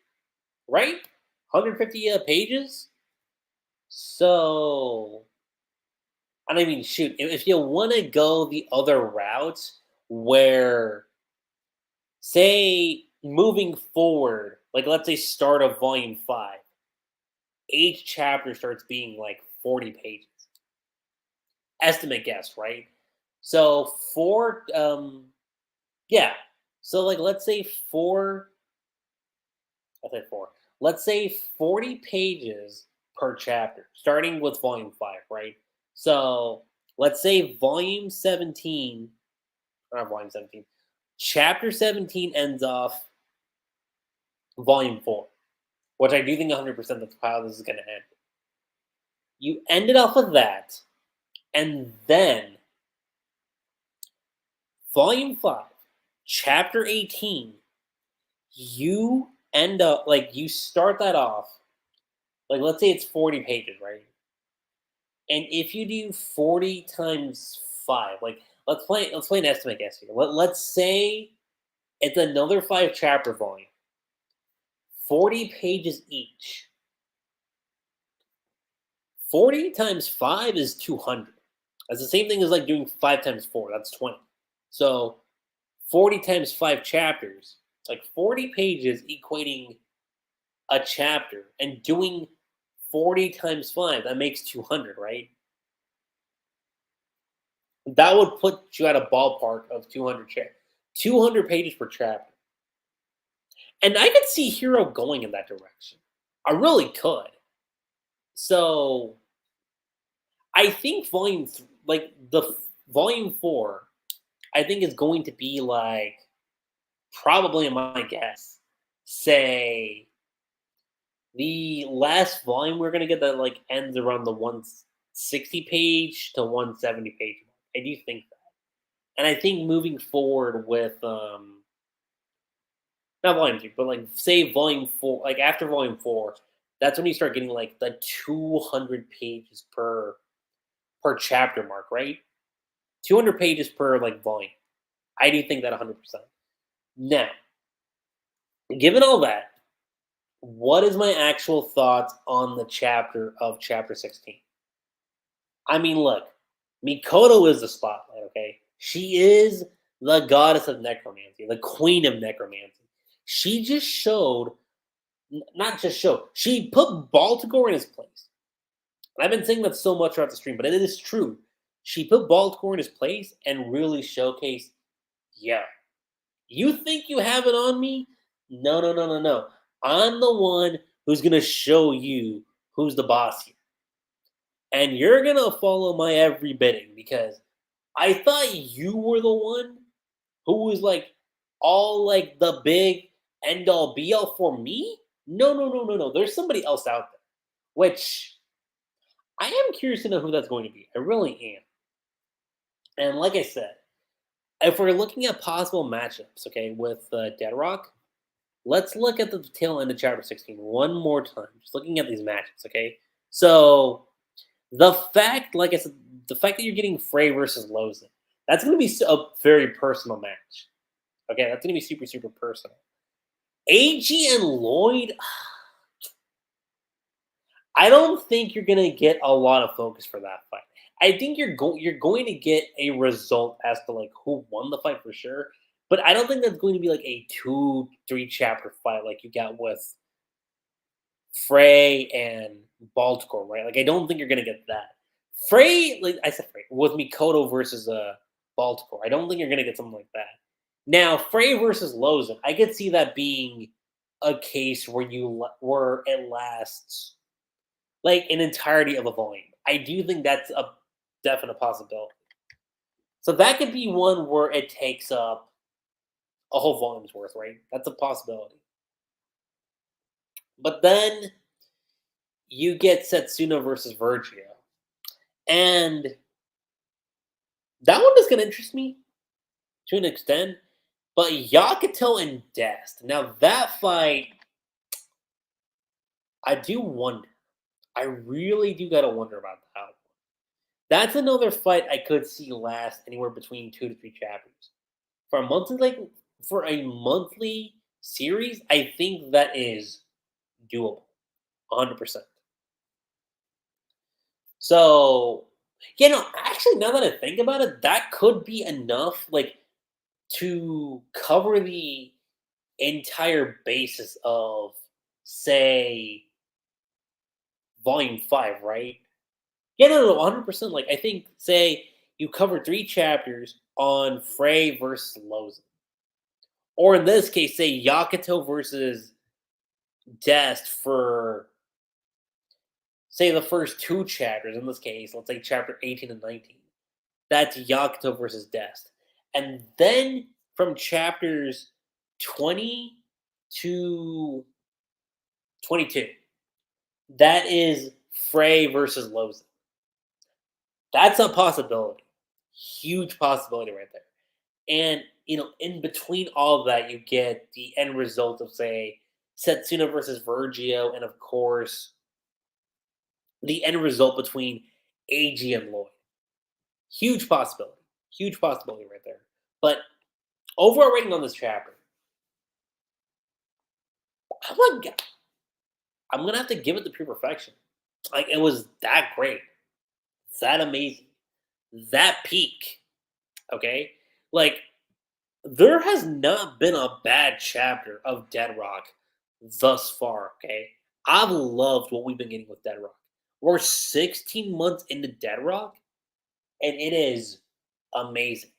right? 150 pages. So, and I mean, shoot, if you want to go the other route, where, say, moving forward, like let's say start of volume 5, each chapter starts being like 40 pages. Estimate guess, right? So yeah. So like let's say I said four. Let's say 40 pages per chapter, starting with volume 5, right? So let's say volume 17, or not volume 17, chapter 17 ends off volume 4, which I do think 100% that's how this is going to end. You ended off with that, and then volume 5, chapter 18, you end up like you start that off, like let's say it's 40 pages, right? And if you do 40 times 5, like let's play an estimate guess here. Let's say it's another 5 chapter volume, 40 pages each. 40 times 5 is 200. That's the same thing as like doing 5 times 4, that's 20. So 40 times 5 chapters, it's like 40 pages equating a chapter, and doing 40 times 5, that makes 200, right? That would put you at a ballpark of 200 pages per chapter. And I could see Hero going in that direction. I really could. So I think volume 4, I think is going to be like, probably in my guess, say the last volume we're gonna get that like ends around the 160 page to 170 page mark. I do think that. And I think moving forward with not volume 3, but like say volume 4, like after volume 4, that's when you start getting like the 200 pages per chapter mark, right? 200 pages per like volume. I do think that 100%. Now, given all that, what is my actual thoughts on the chapter of chapter 16? I mean, look, Mikoto is the spotlight, okay? She is the goddess of necromancy, the queen of necromancy. She just showed, not just showed, she put Boltogar in his place. And I've been saying that so much throughout the stream, but it is true. She put Boltogar in his place and really showcased, yeah, you think you have it on me? No, no, no, no, no. I'm the one who's going to show you who's the boss here. And you're going to follow my every bidding because I thought you were the one who was like all like the big end all be all for me. No, no, no, no, no. There's somebody else out there, which I am curious to know who that's going to be. I really am. And like I said, if we're looking at possible matchups, okay, with Dead Rock, let's look at the tail end of chapter 16 one more time. Just looking at these matches, okay? So the fact, like I said, the fact that you're getting Frey versus Lozen, that's going to be a very personal match. Okay, that's going to be super, super personal. AG and Lloyd, I don't think you're going to get a lot of focus for that fight. I think you're going to get a result as to like who won the fight for sure, but I don't think that's going to be like a 2-3 chapter fight like you got with Frey and Baltimore, right? Like I don't think you're gonna get that. Frey, like I said, Frey with Mikoto versus Baltimore. I don't think you're gonna get something like that. Now, Frey versus Lozen, I could see that being a case where where it lasts like an entirety of a volume. I do think that's a definite possibility. So that could be one where it takes up a whole volume's worth, right? That's a possibility. But then you get Setsuna versus Virgio. And that one is going to interest me to an extent. But Yakuto and Dest. Now, that fight, I do wonder. I really do got to wonder about that one. That's another fight I could see last anywhere between 2 to 3 chapters. For a monthly series, I think that is doable. 100%. So, actually, now that I think about it, that could be enough, like, to cover the entire basis of, say, Volume 5, right? Yeah, no, 100%. Like, I think, say, you cover 3 chapters on Frey versus Lozen. Or in this case, say, Yakuto versus Dest for, say, the first 2 chapters. In this case, let's say chapter 18 and 19. That's Yakuto versus Dest. And then from chapters 20 to 22, that is Frey versus Lozen. That's a possibility. Huge possibility right there. And in between all of that, you get the end result of, say, Setsuna versus Virgio, and of course, the end result between AG and Lloyd. Huge possibility. Huge possibility right there. But overall rating on this chapter, I'm gonna, I'm gonna have to give it the pure perfection. Like, it was that great, that amazing, that peak. Okay, like, there has not been a bad chapter of Dead Rock thus far. Okay, I've loved what we've been getting with Dead Rock. We're 16 months into Dead Rock, and it is amazing.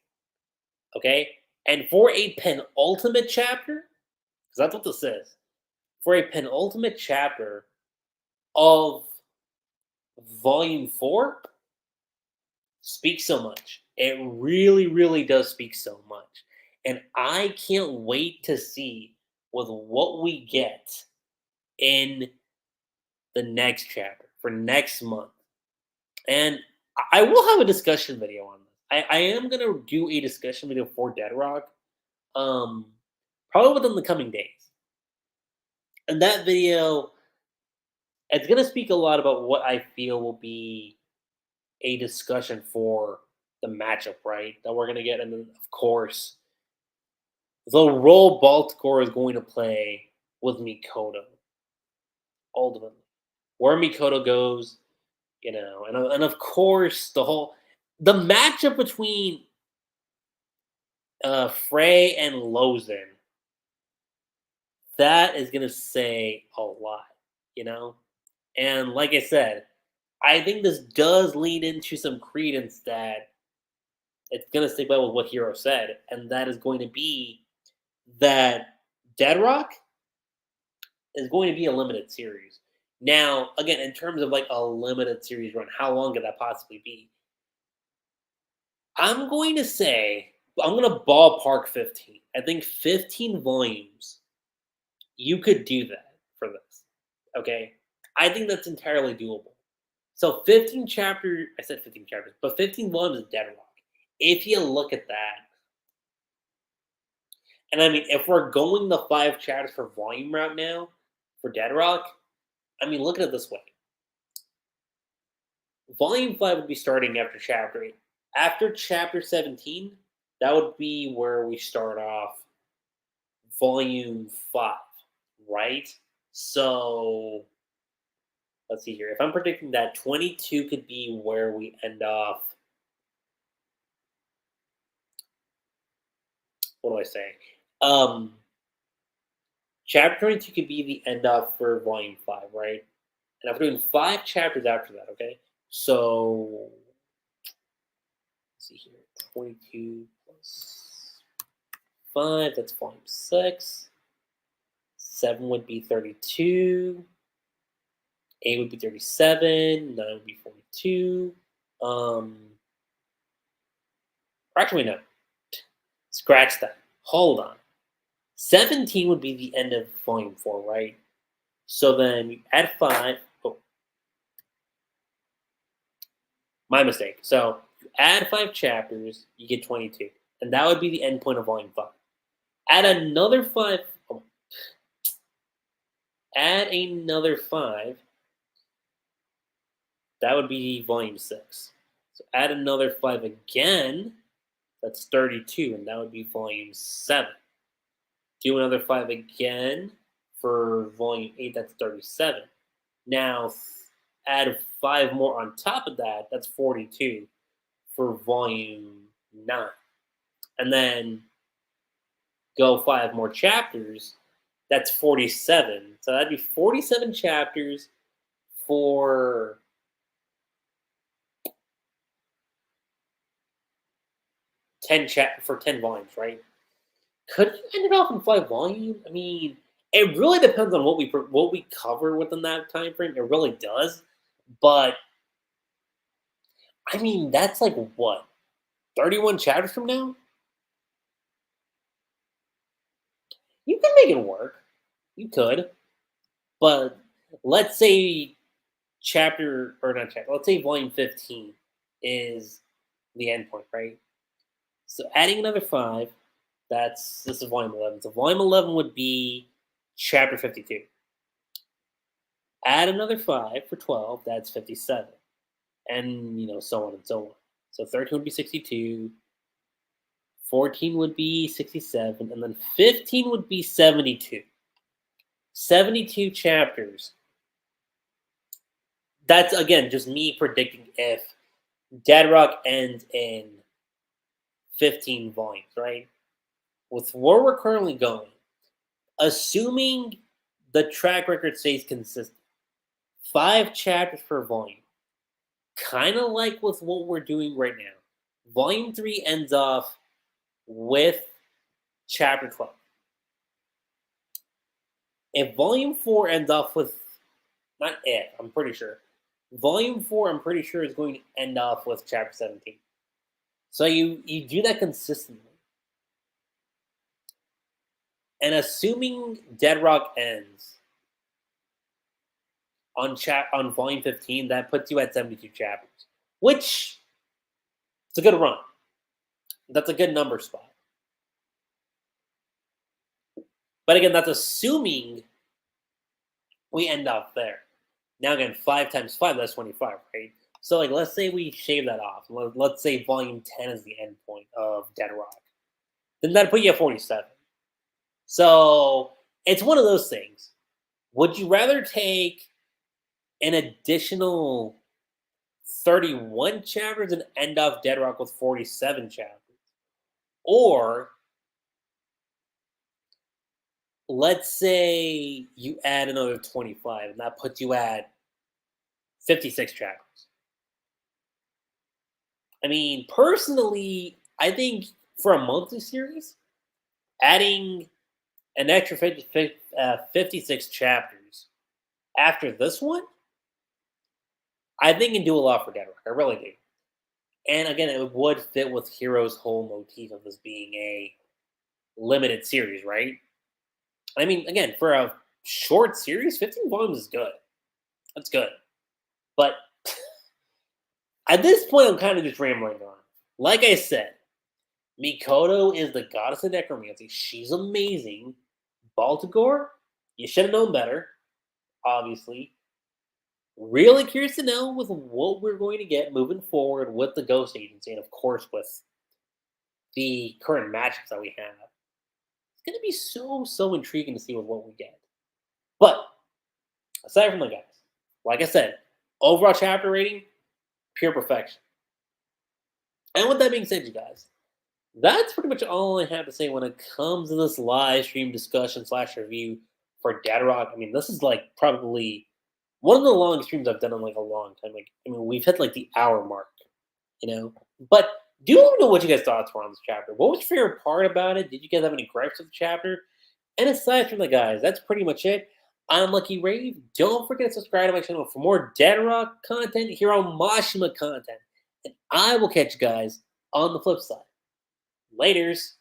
Okay, and for a penultimate chapter, because that's what this is, for a penultimate chapter of Volume 4, speaks so much. It really, really does speak so much. And I can't wait to see with what we get in the next chapter for next month. And I will have a discussion video on this. I am gonna do a discussion video for Dead Rock, um, probably within the coming days. And that video, it's gonna speak a lot about what I feel will be a discussion for the matchup, right? That we're gonna get, and then of course the role Boltogar is going to play with Mikoto, ultimately. Where Mikoto goes, and of course the matchup between Frey and Lozen, that is gonna say a lot, you know? And like I said, I think this does lead into some credence that it's gonna stick by with what Hero said, and that is going to be that Dead Rock is going to be a limited series. Now, again, in terms of like a limited series run, how long could that possibly be? I'm going to say, I'm going to ballpark 15. I think 15 volumes, you could do that for this. Okay? I think that's entirely doable. So 15 chapters, I said 15 chapters, but 15 volumes of Dead Rock. If you look at that, and I mean, if we're going the 5 chapters per volume route now for Dead Rock, I mean, look at it this way. Volume 5 would be starting after Chapter 8. After Chapter 17, that would be where we start off Volume 5, right? So, let's see here. If I'm predicting that 22 could be where we end off, what do I say? Chapter 22 could be the end off for Volume 5, right? And I'm doing 5 chapters after that, okay? So, let's see here. 22 plus 5, that's volume 6. 7 would be 32. 8 would be 37. 9 would be 42. Actually, no. Scratch that. Hold on. 17 would be the end of volume 4, right? So then you add 5. Oh, my mistake. So you add 5 chapters, you get 22. And that would be the end point of volume 5. Add another 5. Oh, add another 5. That would be volume 6. So add another 5 again. That's 32, and that would be volume 7. Do another 5 again for volume 8. That's 37. Now add 5 more on top of that. That's 42 for volume 9. And then go 5 more chapters. That's 47. So that'd be 47 chapters for 10 volumes, right? Could you end it off in 5 volumes? I mean, it really depends on what we cover within that time frame. It really does, but I mean, that's like what, 31 chapters from now? You can make it work. You could, but let's say chapter or not chapter. Let's say volume 15 is the end point, right? So adding another 5, This is volume 11. So volume 11 would be chapter 52. Add another 5 for 12, that's 57. And, so on and so on. So 13 would be 62, 14 would be 67, and then 15 would be 72. 72 chapters. That's, again, just me predicting if Dead Rock ends in 15 volumes, right? With where we're currently going, assuming the track record stays consistent, 5 chapters per volume, kind of like with what we're doing right now. Volume 3 ends off with chapter 12. If volume 4 ends off with, not if, I'm pretty sure. Volume 4, I'm pretty sure, is going to end off with chapter 17. So you do that consistently. And assuming Dead Rock ends on volume 15, that puts you at 72 chapters, which it's a good run. That's a good number spot. But again, that's assuming we end up there. Now again, 5 times 5, that's 25, right? So let's say we shave that off. Let's say volume 10 is the end point of Dead Rock. Then that'd put you at 47. So it's one of those things. Would you rather take an additional 31 chapters and end off Dead Rock with 47 chapters? Or let's say you add another 25 and that puts you at 56 chapters. I mean, personally, I think for a monthly series, adding an extra 56 chapters after this one, I think can do a lot for Dead Rock. I really do. And again, it would fit with Hero's whole motif of this being a limited series, right? I mean, again, for a short series, 15 volumes is good. That's good. But at this point, I'm kind of just rambling on. Like I said, Mikoto is the goddess of necromancy. She's amazing. Boltogar, you should have known better, obviously. Really curious to know with what we're going to get moving forward with the Ghost Agency, and of course with the current matchups that we have. It's going to be so intriguing to see what we get. But aside from that, guys, like I said, overall chapter rating, pure perfection. And with that being said, you guys, that's pretty much all I have to say when it comes to this live stream discussion / review for Dead Rock. I mean, this is probably one of the longest streams I've done in a long time. We've hit the hour mark, But do let me know what you guys' thoughts were on this chapter. What was your favorite part about it? Did you guys have any gripes with the chapter? And aside from that, guys, that's pretty much it. I'm LuckyRave. Don't forget to subscribe to my channel for more Dead Rock content, Hero Mashima content. And I will catch you guys on the flip side. Laters.